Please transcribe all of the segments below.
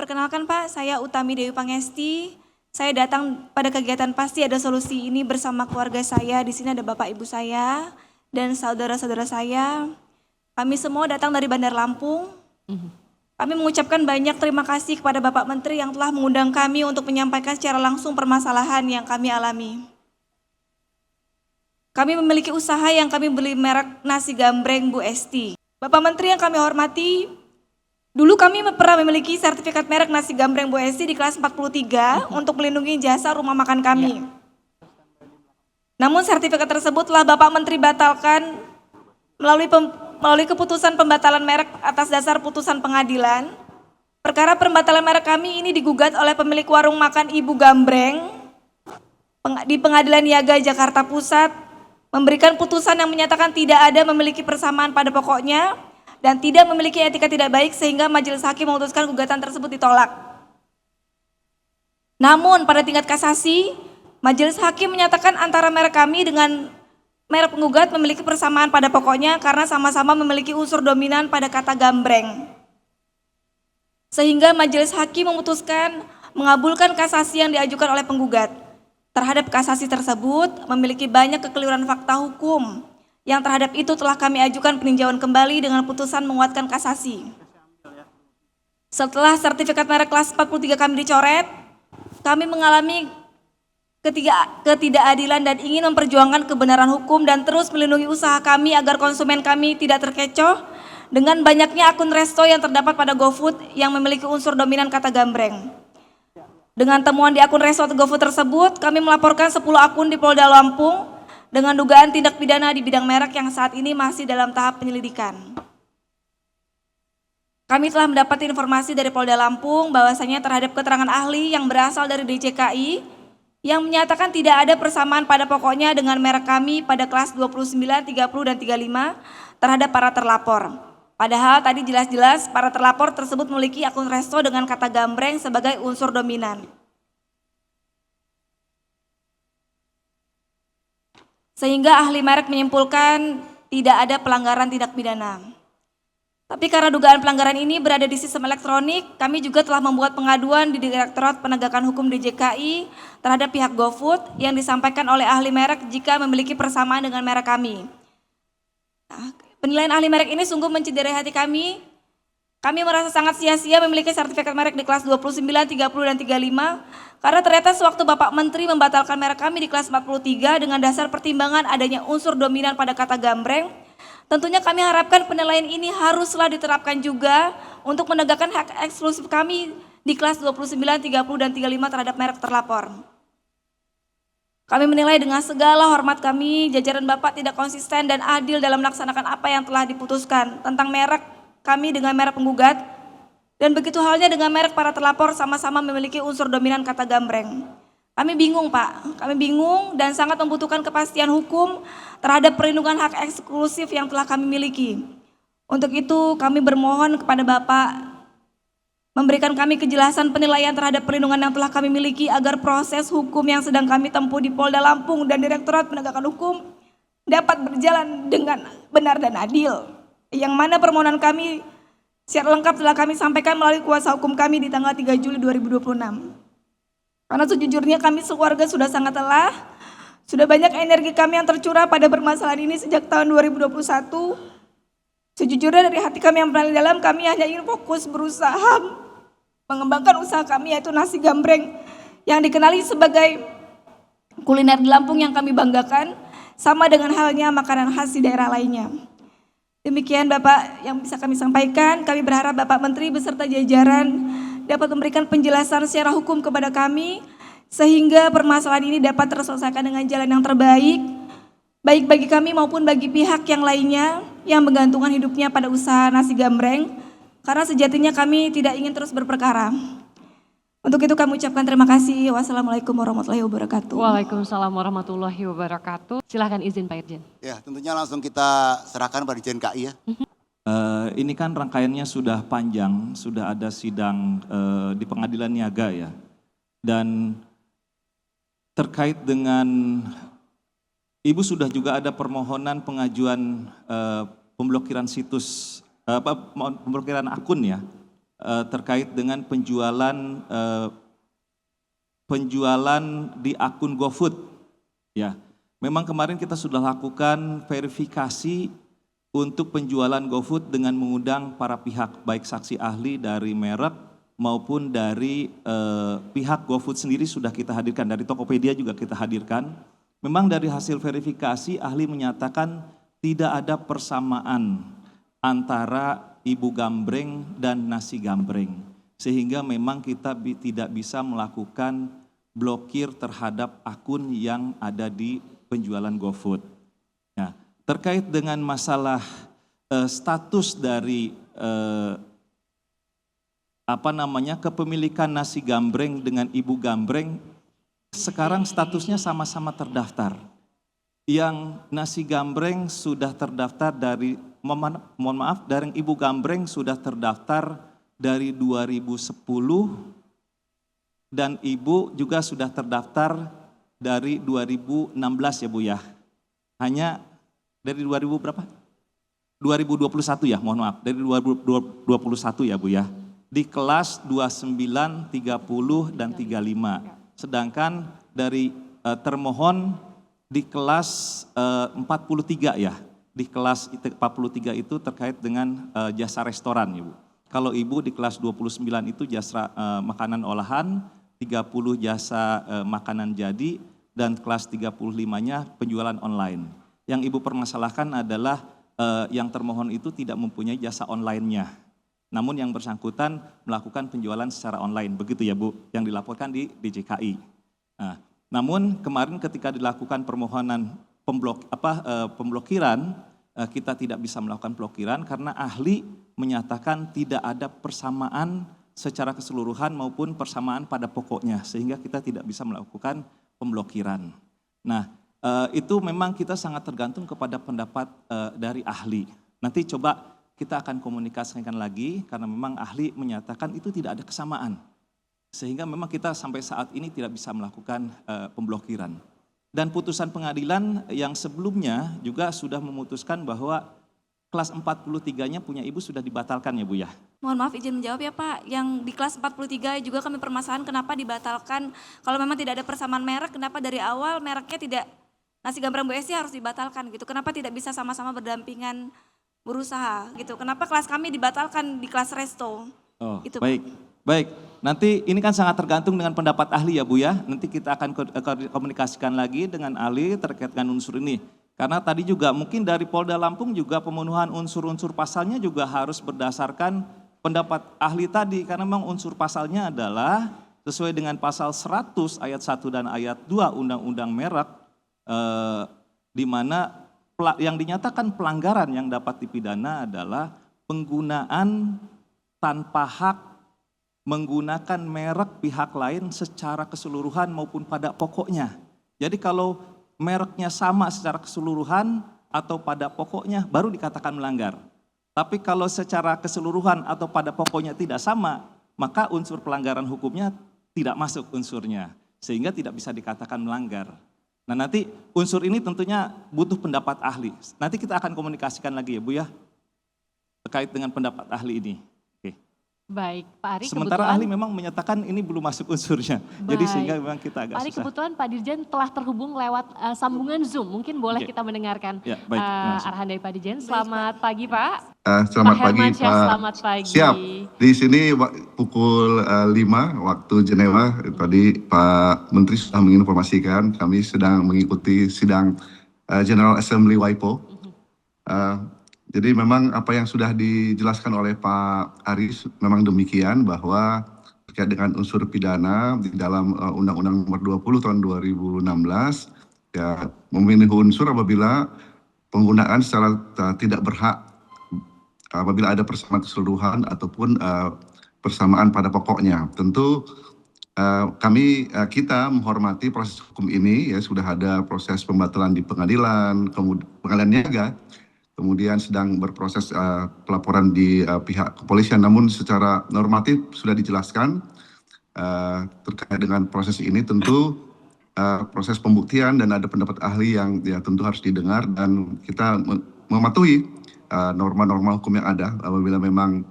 Perkenalkan Pak, saya Utami Dewi Pangesti. Saya datang pada kegiatan Pasti Ada Solusi ini bersama keluarga saya. Di sini ada Bapak Ibu saya dan saudara-saudara saya. Kami semua datang dari Bandar Lampung. Kami mengucapkan banyak terima kasih kepada Bapak Menteri yang telah mengundang kami untuk menyampaikan secara langsung permasalahan yang kami alami. Kami memiliki usaha yang kami beli merek nasi gambreng Bu Esti. Bapak Menteri yang kami hormati, dulu kami pernah memiliki sertifikat merek nasi gambreng Bu Esti di kelas 43 untuk melindungi jasa rumah makan kami. Namun sertifikat tersebut telah Bapak Menteri batalkan melalui keputusan pembatalan merek atas dasar putusan pengadilan. Perkara pembatalan merek kami ini digugat oleh pemilik warung makan Ibu Gambreng di Pengadilan Niaga Jakarta Pusat, memberikan putusan yang menyatakan tidak ada memiliki persamaan pada pokoknya dan tidak memiliki etika tidak baik sehingga majelis hakim memutuskan gugatan tersebut ditolak. Namun pada tingkat kasasi, majelis hakim menyatakan antara merek kami dengan merek penggugat memiliki persamaan pada pokoknya karena sama-sama memiliki unsur dominan pada kata gambreng. Sehingga majelis hakim memutuskan mengabulkan kasasi yang diajukan oleh penggugat. Terhadap kasasi tersebut memiliki banyak kekeliruan fakta hukum yang terhadap itu telah kami ajukan peninjauan kembali dengan putusan menguatkan kasasi. Setelah sertifikat merek kelas 43 kami dicoret, kami mengalami ketidakadilan dan ingin memperjuangkan kebenaran hukum dan terus melindungi usaha kami agar konsumen kami tidak terkecoh dengan banyaknya akun resto yang terdapat pada GoFood yang memiliki unsur dominan kata gambreng. Dengan temuan di akun resto GoFood tersebut, kami melaporkan 10 akun di Polda Lampung dengan dugaan tindak pidana di bidang merek yang saat ini masih dalam tahap penyelidikan. Kami telah mendapat informasi dari Polda Lampung bahwasanya terhadap keterangan ahli yang berasal dari DJKI yang menyatakan tidak ada persamaan pada pokoknya dengan merek kami pada kelas 29, 30, dan 35 terhadap para terlapor. Padahal tadi jelas-jelas para terlapor tersebut memiliki akun resto dengan kata gambreng sebagai unsur dominan. Sehingga ahli merek menyimpulkan tidak ada pelanggaran tindak pidana. Tapi karena dugaan pelanggaran ini berada di sistem elektronik, kami juga telah membuat pengaduan di Direktorat Penegakan Hukum DJKI terhadap pihak GoFood yang disampaikan oleh ahli merek jika memiliki persamaan dengan merek kami. Penilaian ahli merek ini sungguh mencederai hati kami. Kami merasa sangat sia-sia memiliki sertifikat merek di kelas 29, 30, dan 35 karena ternyata sewaktu Bapak Menteri membatalkan merek kami di kelas 43 dengan dasar pertimbangan adanya unsur dominan pada kata gambreng, tentunya kami harapkan penilaian ini haruslah diterapkan juga untuk menegakkan hak eksklusif kami di kelas 29, 30, dan 35 terhadap merek terlapor. Kami menilai dengan segala hormat kami, jajaran Bapak tidak konsisten dan adil dalam melaksanakan apa yang telah diputuskan tentang merek kami dengan merek penggugat, dan begitu halnya dengan merek para terlapor sama-sama memiliki unsur dominan kata gambreng. Kami bingung Pak, kami bingung dan sangat membutuhkan kepastian hukum terhadap perlindungan hak eksklusif yang telah kami miliki. Untuk itu kami bermohon kepada Bapak memberikan kami kejelasan penilaian terhadap perlindungan yang telah kami miliki agar proses hukum yang sedang kami tempuh di Polda Lampung dan Direktorat Penegakan Hukum dapat berjalan dengan benar dan adil. Yang mana permohonan kami secara lengkap telah kami sampaikan melalui kuasa hukum kami di tanggal 3 Juli 2026. Karena sejujurnya kami sekeluarga sudah sangat lelah, sudah banyak energi kami yang tercurah pada permasalahan ini sejak tahun 2021. Sejujurnya dari hati kami yang paling dalam, kami hanya ingin fokus berusaha mengembangkan usaha kami yaitu nasi gambreng yang dikenali sebagai kuliner di Lampung yang kami banggakan, sama dengan halnya makanan khas di daerah lainnya. Demikian Bapak yang bisa kami sampaikan. Kami berharap Bapak Menteri beserta jajaran dapat memberikan penjelasan secara hukum kepada kami sehingga permasalahan ini dapat terselesaikan dengan jalan yang terbaik, baik bagi kami maupun bagi pihak yang lainnya yang menggantungkan hidupnya pada usaha nasi gambreng, karena sejatinya kami tidak ingin terus berperkara. Untuk itu kami ucapkan terima kasih. Wassalamualaikum warahmatullahi wabarakatuh. Waalaikumsalam warahmatullahi wabarakatuh. Silahkan izin Pak Irjen. Ya, tentunya langsung kita serahkan pada Dirjen KI ya. Ini kan rangkaiannya sudah panjang, sudah ada sidang di Pengadilan Niaga ya. Dan terkait dengan Ibu sudah juga ada permohonan pengajuan pemblokiran situs, pemblokiran akun ya, terkait dengan penjualan di akun GoFood. Ya, memang kemarin kita sudah lakukan verifikasi untuk penjualan GoFood dengan mengundang para pihak, baik saksi ahli dari merek maupun dari pihak GoFood sendiri sudah kita hadirkan, dari Tokopedia juga kita hadirkan. Memang dari hasil verifikasi ahli menyatakan tidak ada persamaan antara ibu gambreng dan nasi gambreng. Sehingga memang kita tidak bisa melakukan blokir terhadap akun yang ada di penjualan GoFood. Nah, terkait dengan masalah status dari kepemilikan nasi gambreng dengan ibu gambreng, sekarang statusnya sama-sama terdaftar. Yang nasi gambreng sudah terdaftar dari, dari ibu gambreng sudah terdaftar dari 2010 dan ibu juga sudah terdaftar dari 2016 ya Bu ya. Hanya dari 2000 berapa? 2021 ya, mohon maaf. Dari 2021 ya Bu ya. Di kelas 29, 30, dan 35. Sedangkan dari termohon di kelas 43 ya. Di kelas 43 itu terkait dengan jasa restoran ya Bu. Kalau Ibu di kelas 29 itu jasa makanan olahan, 30 jasa makanan jadi, dan kelas 35-nya penjualan online. Yang Ibu permasalahkan adalah yang termohon itu tidak mempunyai jasa online-nya. Namun yang bersangkutan melakukan penjualan secara online, begitu ya Bu, yang dilaporkan di DJKI. Nah, namun kemarin ketika dilakukan permohonan pemblokiran, kita tidak bisa melakukan pemblokiran karena ahli menyatakan tidak ada persamaan secara keseluruhan maupun persamaan pada pokoknya, sehingga kita tidak bisa melakukan pemblokiran. Nah, itu memang kita sangat tergantung kepada pendapat dari ahli. Nanti coba kita akan komunikasikan lagi karena memang ahli menyatakan itu tidak ada kesamaan. Sehingga memang kita sampai saat ini tidak bisa melakukan pemblokiran. Dan putusan pengadilan yang sebelumnya juga sudah memutuskan bahwa kelas 43-nya punya Ibu sudah dibatalkan ya Bu ya. Mohon maaf izin menjawab ya Pak, yang di kelas 43 juga kami permasalahan kenapa dibatalkan. Kalau memang tidak ada persamaan merek, kenapa dari awal mereknya tidak, nasi gambreng Bu Esti harus dibatalkan gitu. Kenapa tidak bisa sama-sama berdampingan berusaha gitu. Kenapa kelas kami dibatalkan di kelas resto? Oh, gitu, baik. Pak. Baik. Nanti ini kan sangat tergantung dengan pendapat ahli ya Bu ya. Nanti kita akan komunikasikan lagi dengan ahli terkait dengan unsur ini. Karena tadi juga mungkin dari Polda Lampung juga pemenuhan unsur-unsur pasalnya juga harus berdasarkan pendapat ahli tadi. Karena memang unsur pasalnya adalah sesuai dengan pasal 100 ayat 1 dan ayat 2 Undang-Undang Merek, di mana yang dinyatakan pelanggaran yang dapat dipidana adalah penggunaan tanpa hak menggunakan merek pihak lain secara keseluruhan maupun pada pokoknya. Jadi kalau mereknya sama secara keseluruhan atau pada pokoknya baru dikatakan melanggar. Tapi kalau secara keseluruhan atau pada pokoknya tidak sama, maka unsur pelanggaran hukumnya tidak masuk unsurnya. Sehingga tidak bisa dikatakan melanggar. Nah nanti unsur ini tentunya butuh pendapat ahli. Nanti kita akan komunikasikan lagi ya Bu ya, terkait dengan pendapat ahli ini. Oke. Baik, Pak Ari. Sementara ahli memang menyatakan ini belum masuk unsurnya. Jadi sehingga memang kita agak Pak Ari, susah. kebetulan Pak Dirjen telah terhubung lewat sambungan Zoom. Mungkin boleh kita mendengarkan Ya, baik, arahan dari Pak Dirjen. Selamat pagi Pak. Selamat Pak pagi Hermansyah, Pak. selamat pagi. Siap. Di sini pukul 5 waktu Jenewa, tadi Pak Menteri sudah menginformasikan kami sedang mengikuti sidang General Assembly WIPO. Jadi memang apa yang sudah dijelaskan oleh Pak Aris memang demikian, bahwa terkait dengan unsur pidana di dalam Undang-Undang Nomor 20 tahun 2016 ya memenuhi unsur apabila penggunaan secara tidak berhak, apabila ada persamaan keseluruhan ataupun persamaan pada pokoknya. Tentu kita menghormati proses hukum ini, ya sudah ada proses pembatalan di pengadilan, pengadilan niaga, kemudian sedang berproses pelaporan di pihak kepolisian. Namun secara normatif sudah dijelaskan terkait dengan proses ini, tentu proses pembuktian dan ada pendapat ahli yang ya tentu harus didengar, dan kita mematuhi norma-norma hukum yang ada. Apabila memang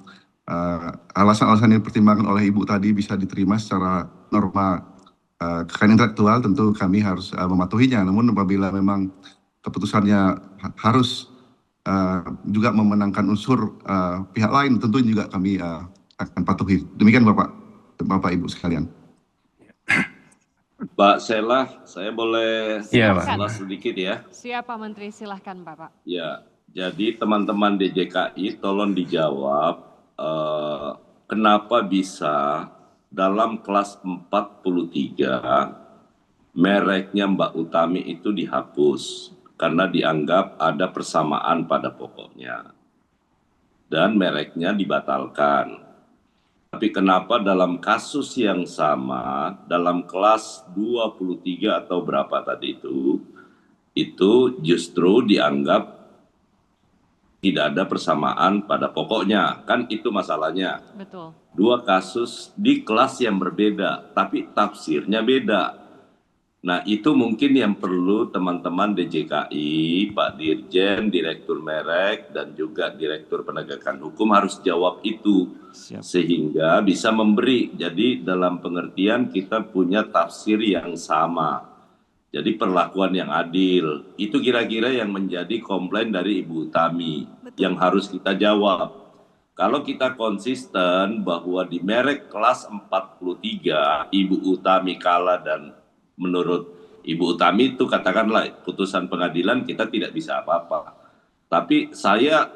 alasan-alasan yang dipertimbangkan oleh Ibu tadi bisa diterima secara norma kekayaan intelektual, tentu kami harus mematuhinya. Namun apabila memang keputusannya harus juga memenangkan unsur pihak lain, tentu juga kami akan patuhi. Demikian Bapak Ibu sekalian. Pak Selah, saya boleh Iya, Pak. salah sedikit ya? Siap Pak Menteri, silahkan Bapak. Ya, jadi teman-teman DJKI tolong dijawab kenapa bisa dalam kelas 43 mereknya Mbak Utami itu dihapus karena dianggap ada persamaan pada pokoknya dan mereknya dibatalkan. Tapi kenapa dalam kasus yang sama, dalam kelas 23 atau berapa tadi itu justru dianggap tidak ada persamaan pada pokoknya. Kan itu masalahnya. Betul. Dua kasus di kelas yang berbeda, tapi tafsirnya beda. Nah itu mungkin yang perlu teman-teman DJKI, Pak Dirjen, Direktur Merek, dan juga Direktur Penegakan Hukum harus jawab itu. Siap. Sehingga bisa memberi, jadi dalam pengertian kita punya tafsir yang sama. Jadi perlakuan yang adil, itu kira-kira yang menjadi komplain dari Ibu Utami, yang harus kita jawab. Kalau kita konsisten bahwa di merek kelas 43, Ibu Utami kalah dan menurut Ibu Utami itu katakanlah putusan pengadilan kita tidak bisa apa-apa. Tapi saya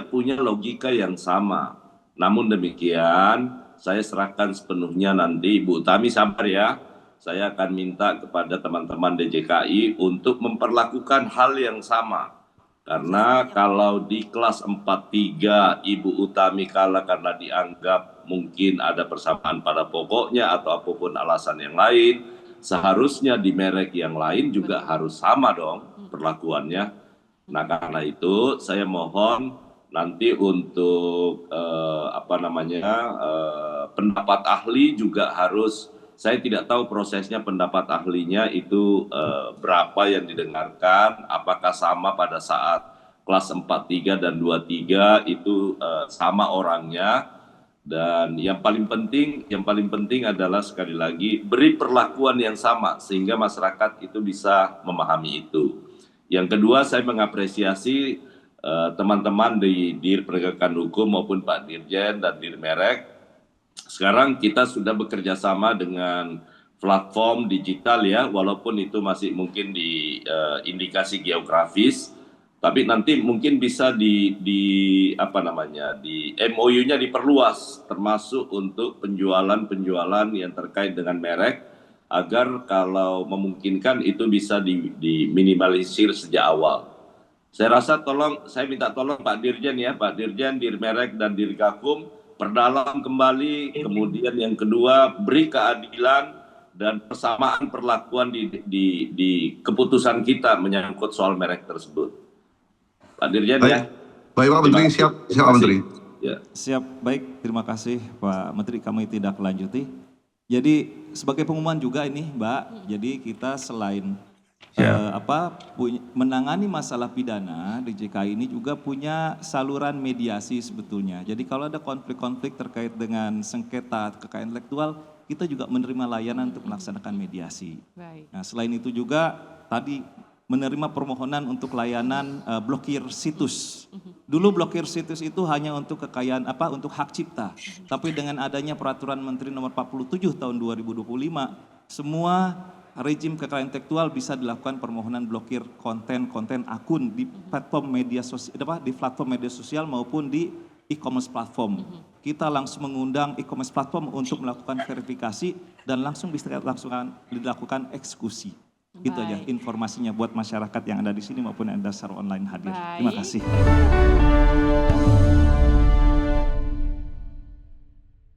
punya logika yang sama. Namun demikian saya serahkan sepenuhnya nanti Ibu Utami sabar ya. Saya akan minta kepada teman-teman DJKI untuk memperlakukan hal yang sama. Karena kalau di kelas 43 Ibu Utami kalah karena dianggap mungkin ada persamaan pada pokoknya atau apapun alasan yang lain, seharusnya di merek yang lain juga harus sama dong perlakuannya. Nah karena itu saya mohon nanti untuk pendapat ahli juga harus, saya tidak tahu prosesnya pendapat ahlinya itu berapa yang didengarkan, apakah sama pada saat kelas 43 dan 23 itu sama orangnya. Dan yang paling penting adalah sekali lagi beri perlakuan yang sama sehingga masyarakat itu bisa memahami itu. Yang kedua saya mengapresiasi teman-teman di Dir Penegakan Hukum maupun Pak Dirjen dan Dir Merek. Sekarang kita sudah bekerja sama dengan platform digital ya, walaupun itu masih mungkin di indikasi geografis. Tapi nanti mungkin bisa di MOU-nya diperluas, termasuk untuk penjualan yang terkait dengan merek, agar kalau memungkinkan itu bisa diminimalisir sejak awal. Saya rasa saya minta tolong Pak Dirjen ya, Pak Dirjen, Dir Merek dan Dir Gakum, perdalam kembali, kemudian yang kedua beri keadilan dan persamaan perlakuan di keputusan kita menyangkut soal merek tersebut. Pak Dirjen ya. Baik Pak Menteri, siap Pak Menteri. Ya. Siap, baik. Terima kasih Pak Menteri, kami tidak lanjuti. Jadi sebagai pengumuman juga ini Mbak, jadi kita selain menangani masalah pidana, DJKI ini juga punya saluran mediasi sebetulnya. Jadi kalau ada konflik-konflik terkait dengan sengketa kekayaan intelektual, kita juga menerima layanan untuk melaksanakan mediasi. Baik. Nah selain itu juga tadi menerima permohonan untuk layanan blokir situs. Dulu blokir situs itu hanya untuk kekayaan untuk hak cipta. Tapi dengan adanya peraturan Menteri nomor 47 tahun 2025, semua rejim kekayaan intelektual bisa dilakukan permohonan blokir konten-konten akun di platform media sosial, di platform media sosial maupun di e-commerce platform. Kita langsung mengundang e-commerce platform untuk melakukan verifikasi dan langsung bisa dilakukan eksekusi. Itu aja informasinya buat masyarakat yang ada di sini maupun yang ada secara online hadir. Terima kasih.